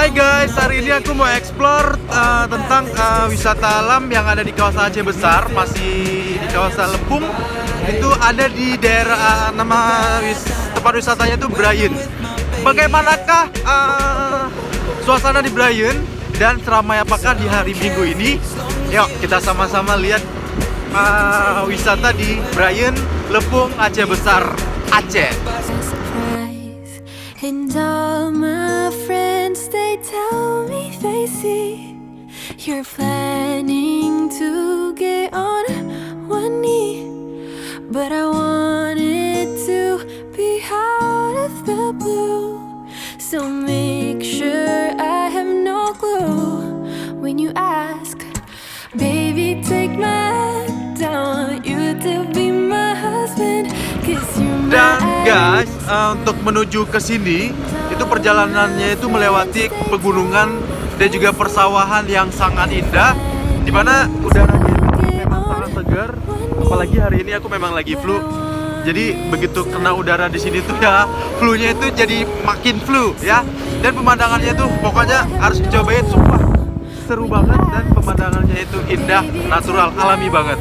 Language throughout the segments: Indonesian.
Hai guys, hari ini aku mau explore tentang wisata alam yang ada di kawasan Aceh Besar, masih di kawasan Lepung. Itu ada di daerah tempat wisatanya itu Brayan. Bagaimanakah suasana di Brayan dan seramai apakah di hari Minggu ini? Yuk kita sama-sama lihat wisata di Brayan, Lepung, Aceh Besar, Aceh. And all my friends, they tell me they see you're planning to get on one knee. But I want it to be out of the blue, so make sure I have no clue when you ask. Baby, take my hand, I want you to be my husband, 'cause you're my. Dan guys, untuk menuju ke sini itu perjalanannya itu melewati pegunungan dan juga persawahan yang sangat indah, di mana udaranya itu memang sangat segar. Apalagi hari ini aku memang lagi flu. Jadi begitu kena udara di sini tuh ya, flu-nya itu jadi makin flu ya. Dan pemandangannya tuh pokoknya harus dicobain, sumpah seru banget, dan pemandangannya itu indah, natural, alami banget.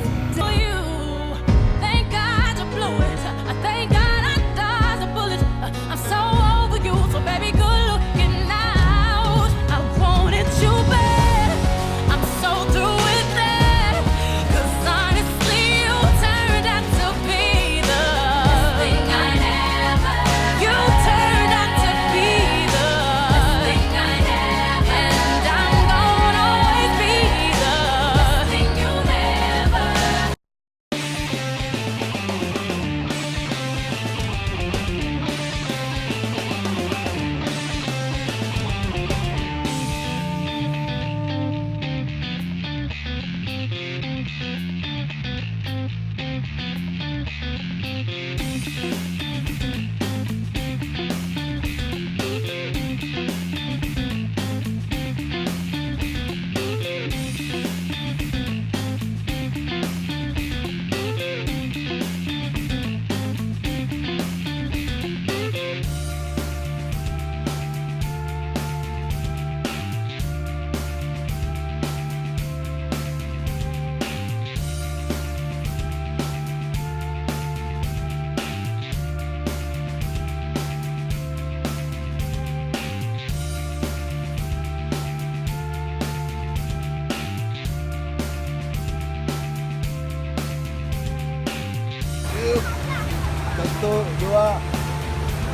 Satu, dua,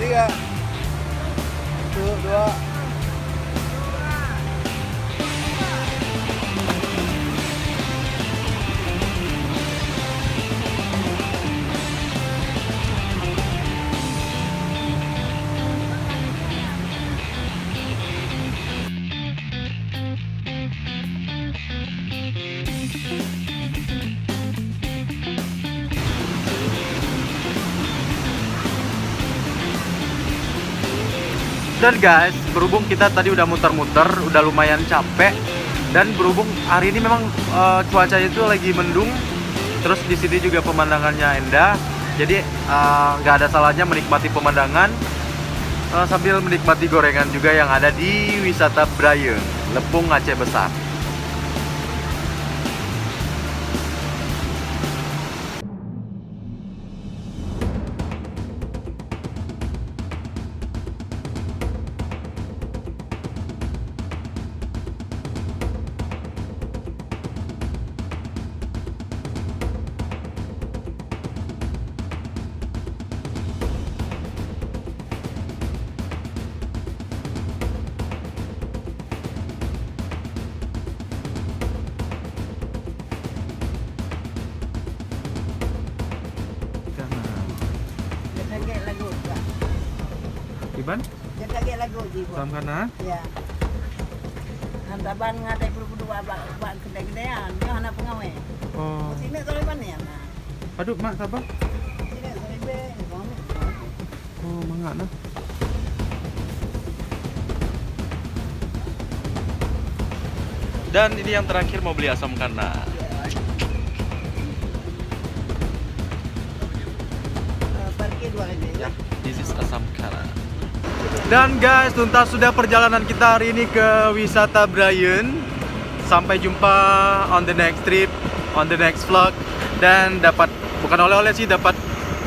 tiga. Satu, dua. Dan guys, berhubung kita tadi udah muter-muter, udah lumayan capek, dan berhubung hari ini memang cuacanya itu lagi mendung, terus di sini juga pemandangannya indah, jadi nggak ada salahnya menikmati pemandangan sambil menikmati gorengan juga yang ada di wisata Brayan, Lepung, Aceh Besar. Iban? Jaga lagu di Salam kana? ya. Antaban ngatai perlu dua bak gede-gedean, dia anak pengawai. Oh. Sini sore mana ya? Aduh, mak, sabar. Sini sore be, Oh, mangga nah. Dan ini yang terakhir mau beli asam kana. parkir dua aja. Ya, this is asam kana. Dan guys, tuntas sudah perjalanan kita hari ini ke wisata Brian. Sampai jumpa on the next trip, on the next vlog. Dan dapat, bukan oleh-oleh sih, dapat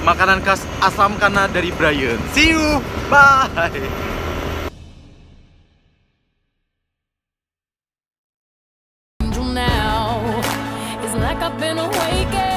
makanan khas asam kana dari Brian. See you, bye. Now it's like I've been awakened.